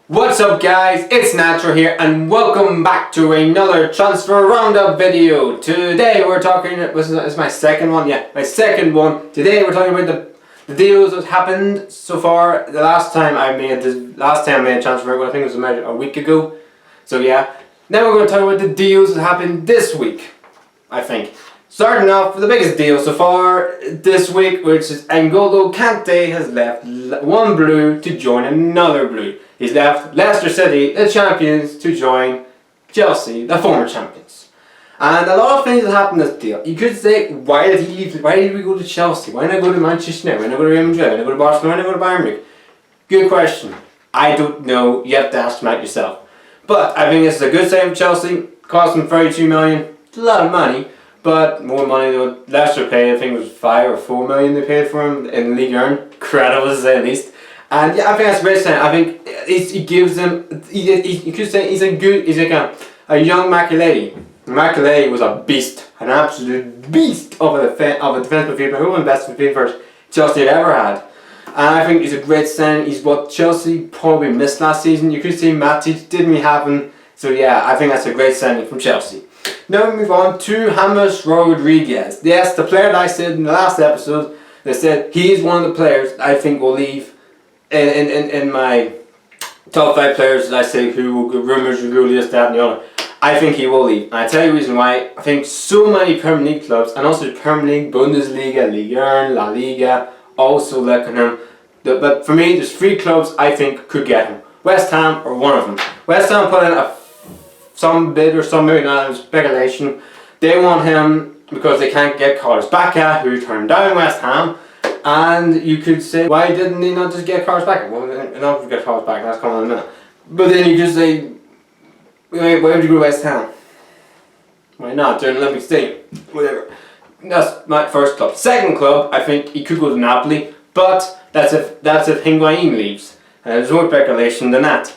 What's up guys, it's Natural here and welcome back to another transfer roundup video. Today we're talking, this is my second one, my second one. Today we're talking about the deals that happened so far. The last time I made a transfer, I think it was about a week ago. So yeah, now we're going to talk about the deals that happened this week, I think. Starting off with the biggest deal so far this week, which is KANTE has left one blue to join another blue. He's left Leicester City, the champions, to join Chelsea, the former champions. And a lot of things that happened in this deal. You could say, why did he leave? Why did we go to Chelsea? Why not go to Manchester United? Why not go to Real Madrid? Why not go to Barcelona? Why not go to Bayern Munich? Good question. I don't know. You have to ask him out yourself. But I think this is a good sign for Chelsea. Cost him 32 million. It's a lot of money. But more money than what Leicester paid. I think it was 5 or 4 million they paid for him in League One. Incredible to say at least. And yeah, I think that's a great sign. I think he gives them. You could say he's like a young Makelele. Makelele was a beast, an absolute beast of a defensive midfielder. Who was the best midfielder Chelsea had ever had. And I think he's a great sign. He's what Chelsea probably missed last season. You could say Matic didn't really happen. So yeah, I think that's a great signing from Chelsea. Now we move on to James Rodriguez. Yes, the player that I said in the last episode, they said he is one of the players I think will leave in my top 5 players that I say who will get rumours, will go this, that and the other. I think he will leave. And I tell you the reason why. I think so many Premier League clubs and also the Premier League, Bundesliga, Ligue 1, La Liga also look at him. But for me, there's 3 clubs I think could get him. West Ham or one of them. West Ham put in some bid or some maybe not speculation. They want him because they can't get Carlos Bacca, who turned down West Ham. And you could say, why didn't they not just get Carlos Bacca? Well, not get Carlos Bacca, that's coming in a minute. But then you just say, why would you go to West Ham? Why not? During Olympic Stadium. Whatever. That's my first club. Second club, I think he could go to Napoli, but that's if Higuain leaves. And there's more speculation than that.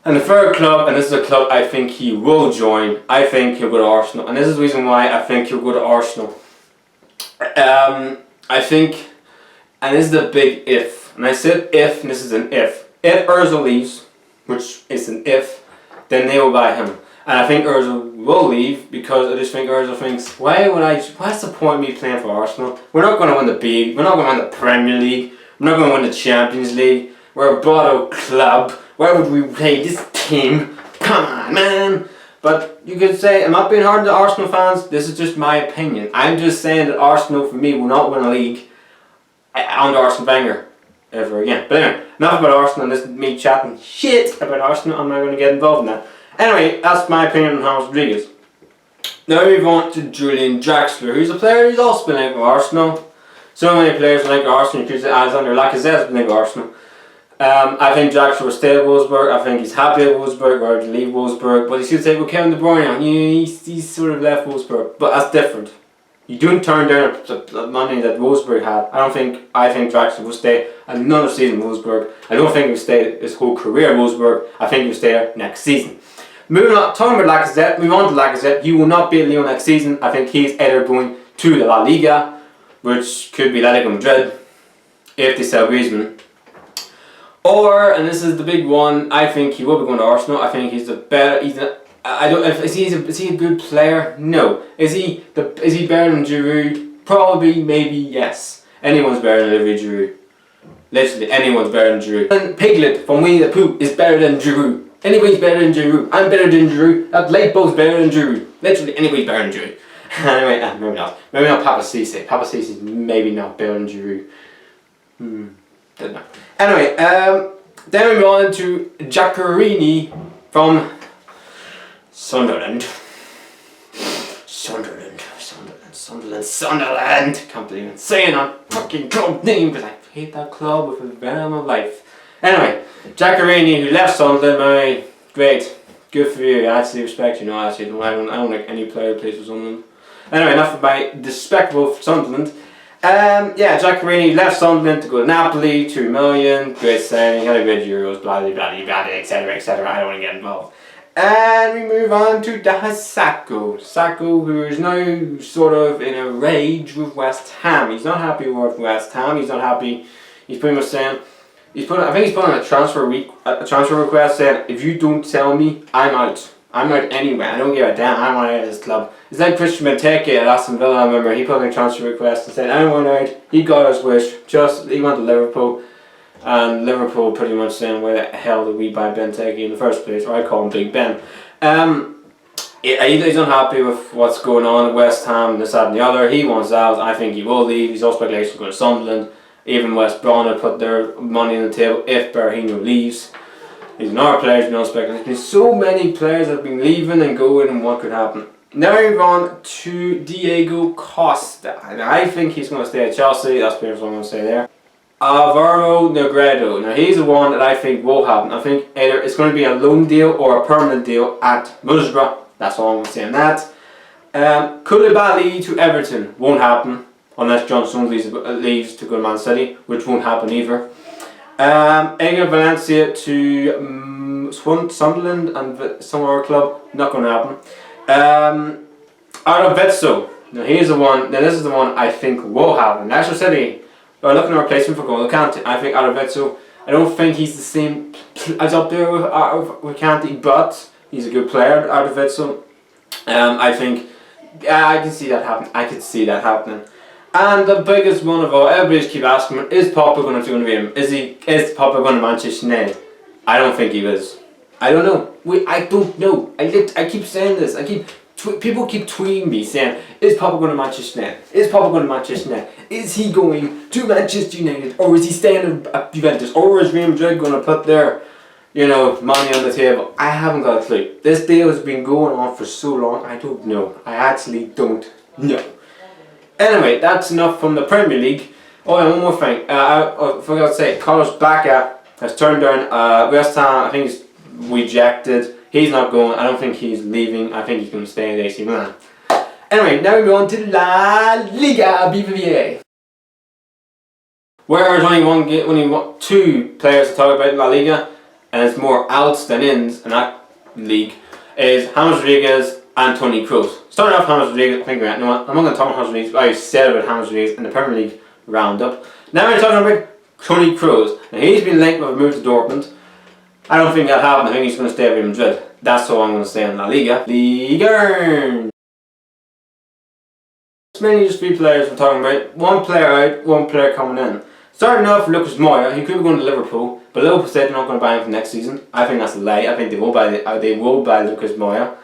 And the third club, and this is a club I think he will join, I think he'll go to Arsenal. And this is the reason why I think he'll go to Arsenal. I think, and this is the big if, and I said if, and this is an if. If Ozil leaves, which is an if, then they will buy him. And I think Ozil will leave because I just think Ozil thinks, what's the point of me playing for Arsenal? We're not going to win the league, we're not going to win the Premier League, we're not going to win the Champions League, we're a bottle club. Why would we play this team? Come on, man! But you could say, I'm not being hard to Arsenal fans, this is just my opinion. I'm just saying that Arsenal, for me, will not win a league under Arsene Wenger ever again. But anyway, enough about Arsenal, this is me chatting shit about Arsenal, I'm not going to get involved in that. Anyway, that's my opinion on James Rodriguez. Now we move on to Julian Draxler, who's a player who's also been linked with Arsenal. So many players are linked with Arsenal, you could say Alexander Lacazette has been linked with Arsenal. I think Draxler will stay at Wolfsburg. I think he's happy at Wolfsburg or to leave Wolfsburg. But you should say, well, Kevin De Bruyne, he's sort of left Wolfsburg. But that's different. You don't turn down the money that Wolfsburg had. I think Draxler will stay another season at Wolfsburg. I don't think he'll stay his whole career at Wolfsburg. I think he'll stay there next season. Moving on, talking about Lacazette, move on to Lacazette. He will not be at Lyon next season. I think he's either going to the La Liga, which could be Atletico Madrid, if they sell Griezmann. Or, and this is the big one, I think he will be going to Arsenal. I think he's the better. Is he a good player? No. Is he better than Giroud? Probably, maybe, yes. Anyone's better than Olivier Giroud. Literally, anyone's better than Giroud. And Piglet from Winnie the Pooh is better than Giroud. Anybody's better than Giroud. I'm better than Giroud. That Lightbulb's better than Giroud. Literally, anybody's better than Giroud. Anyway, maybe not. Maybe not Papa Cisse. Papa Cisse's maybe not better than Giroud. Don't know. Anyway, then we move on to Giaccherini from Sunderland. Can't believe I'm saying that fucking club name because I hate that club with the venom of life. Anyway, Giaccherini, who left Sunderland, great, good for you. I actually respect you. No, actually, I don't like any player who plays for Sunderland. Anyway, enough of my despicable Sunderland. Giaccherini left Sunderland to go to Napoli, 2 million, great signing, had a good Euros, blah blah blah blah, etc. etc. I don't want to get involved. And we move on to Sacco, who is now sort of in a rage with West Ham. He's not happy with West Ham, he's not happy, he's pretty much saying, I think he's put on a transfer request saying, if you don't sell me, I'm out. I'm out anyway. I don't give a damn. I'm out of this club. It's like Christian Benteke at Aston Villa. I remember he put in a transfer request and said, I want out. He got his wish. He went to Liverpool. And Liverpool pretty much saying, where the hell did we buy Benteke in the first place? Or I call him Big Ben. He's unhappy with what's going on at West Ham, this, that and the other. He wants out. I think he will leave. He's also speculation going to Sunderland. Even West Brom will put their money on the table if Berahino leaves. He's another player who's been speculating. There's been so many players that have been leaving and going and what could happen. Now we move on to Diego Costa. And I think he's going to stay at Chelsea. That's pretty much what I'm going to say there. Alvaro Negredo. Now he's the one that I think will happen. I think either it's going to be a loan deal or a permanent deal at Middlesbrough. That's all I'm going to say on that. Koulibaly to Everton. Won't happen unless John Stones leaves to go to Man City, which won't happen either. Edgar Valencia to Sunderland and some other club. Not going to happen. Arvizo. Now here's the one. Now this is the one I think will happen. National City are looking at a replacement for KANTE. I think Arvizo. I don't think he's the same as up there with KANTE, but he's a good player. Arvizo. I think. I can see that happen. I could see that happening. And the biggest one of all, everybody keep asking me, is Pogba going to be him? Is Pogba going to Manchester United? I don't think he is. I don't know. I don't know. I keep saying this. People keep tweeting me saying, is Pogba going to Manchester United? Is Pogba going to Manchester United? Is he going to Manchester United? Or is he staying at Juventus? Or is Real Madrid going to put their, money on the table? I haven't got a clue. This deal has been going on for so long, I don't know. I actually don't know. Anyway, that's enough from the Premier League. Oh, and one more thing. I forgot to say, Carlos Bacca has turned down West Ham. I think he's rejected. He's not going. I don't think he's leaving. I think he's going to stay in AC Milan. Anyway, now we go on to La Liga BBVA. Where there's only two players to talk about in La Liga, and it's more outs than ins in that league, is James Rodriguez and Toni Kroos. Starting off James Rodriguez, I think I'm not going to talk about James Rodriguez. I said about James Rodriguez in the Premier League roundup. Now we're talking about Toni Kroos. And he's been linked with a move to Dortmund. I don't think that happened. I think he's going to stay at Real Madrid. That's all I'm going to say on La Liga. Liga. It's mainly just three players we're talking about. One player out, one player coming in. Starting off, Lucas Moura. He could be going to Liverpool, but Liverpool said they're not going to buy him for next season. I think that's a lie. I think they will buy Lucas Moura.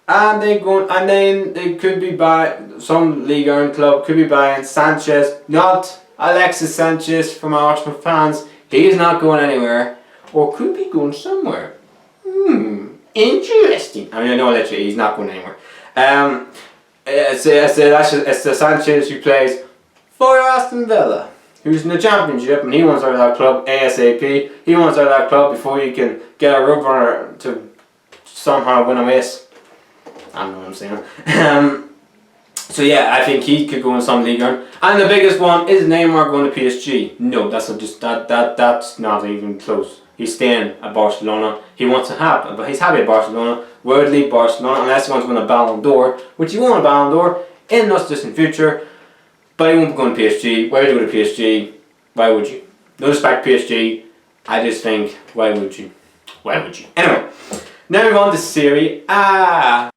And then they could be buying some Ligue 1 club, could be buying Sanchez, not Alexis Sanchez from our Arsenal fans. He is not going anywhere, or could be going somewhere. Interesting. I know literally he's not going anywhere. It's the Sanchez who plays for Aston Villa, who's in the Championship, and he wants out of that club ASAP. He wants out of that club before he can get a road runner to somehow win a race. I don't know what I'm saying. So yeah, I think he could go in some league. And the biggest one is Neymar going to PSG. No, that's not even close. He's staying at Barcelona. He wants to happen, but he's happy at Barcelona. World League Barcelona, unless he wants to win a Ballon d'Or, which he won a Ballon d'Or in not distant future. But he won't be going to PSG. Why would you go to PSG? Why would you? No respect PSG. I just think, why would you? Why would you? Anyway, now we move on to Serie A.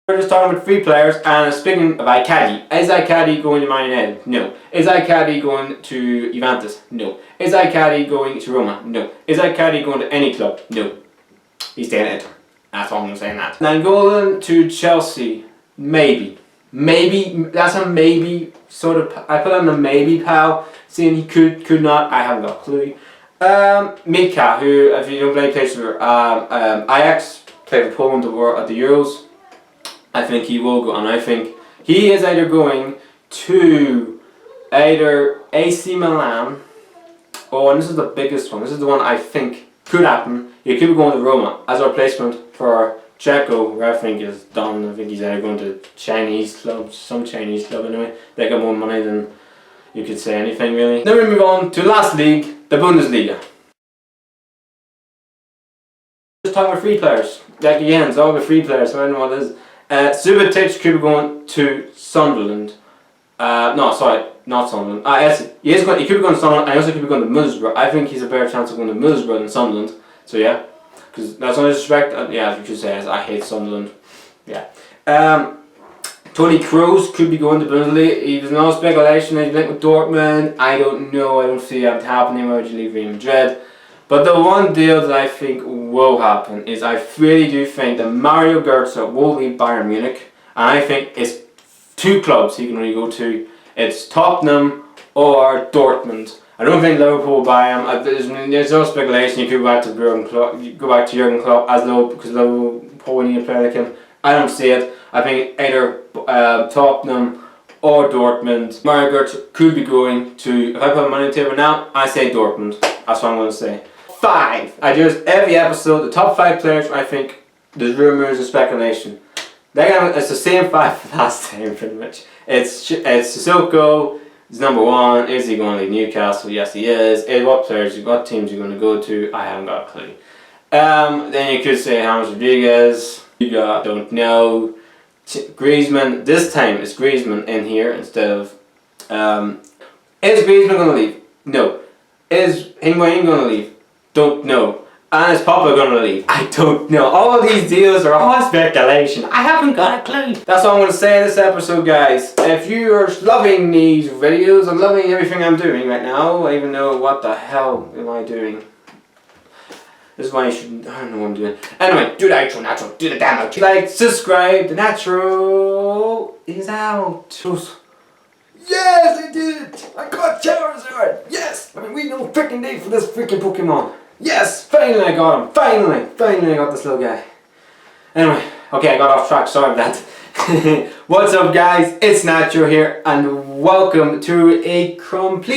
We're just talking about three players, and speaking of ICARDI, is ICARDI going to Man United? No. Is ICARDI going to Juventus? No. Is ICARDI going to Roma? No. Is ICARDI going to any club? No. He's staying at it. That's all I'm saying that. Nainggolan to Chelsea? Maybe. Maybe. That's a maybe sort of. I put on the maybe pal, saying he could not. I haven't got a clue. Mika, who, if you don't play, plays for Ajax, played for Poland at the Euros. I think he will go, and I think he is either going to either AC Milan, and this is the biggest one, this is the one I think could happen. He could be going to Roma as a replacement for Checo, who I think is done. I think he's either going to Chinese club, some Chinese club anyway. They got more money than you could say anything really. Then we move on to last league, the Bundesliga. Just talking about free players. Like again, it's all about free players, so I don't know what it is. Subotic could be going to Sunderland. No, sorry, not Sunderland. Yes, he could be going to Sunderland, and he also could be going to Middlesbrough. I think he's a better chance of going to Middlesbrough than Sunderland. So yeah, because that's no disrespect. Yeah, as you should say, I hate Sunderland. Yeah. Tony Kroos could be going to Bundesliga. There's no speculation that he's linked with Dortmund. I don't know. I don't see it happening. Why would you leave Real Madrid? But the one deal that I think will happen is I really do think that Mario Götze will leave Bayern Munich, and I think it's two clubs he can really go to. It's Tottenham or Dortmund. I don't think Liverpool will buy him. There's no speculation. You could go back to Jurgen Klopp as because Liverpool will need a player like him. I don't see it. I think either Tottenham or Dortmund. Mario Götze could be going to. If I put money on the table now, I say Dortmund. That's what I'm going to say. 5. Every episode, the top 5 players. I think there's rumours and speculation. It's the same 5 last time, pretty much. It's Sissoko. He's number 1. Is he going to leave Newcastle? Yes, he is. What teams are you going to go to? I haven't got a clue. Then you could say James Rodriguez. Don't know. Griezmann. This time it's Griezmann in here instead of. Is Griezmann going to leave? No. Is Higuain going to leave? Don't know. And is Pogba going to leave? I don't know. All these deals are all speculation. I haven't got a clue. That's all I'm going to say in this episode, guys. If you are loving these videos, I'm loving everything I'm doing right now. I even know what the hell am I doing. This is why you should. I don't know what I'm doing. Anyway, do the outro, natural. Do the damn outro. Like, subscribe. The natural is out. Yes, I did it. I got Charizard. Yes. I mean, we no freaking day for this freaking Pokemon. Yes, finally I got him. Finally I got this little guy. Anyway, okay, I got off track. Sorry about that. What's up, guys? It's Nacho here, and welcome to a complete.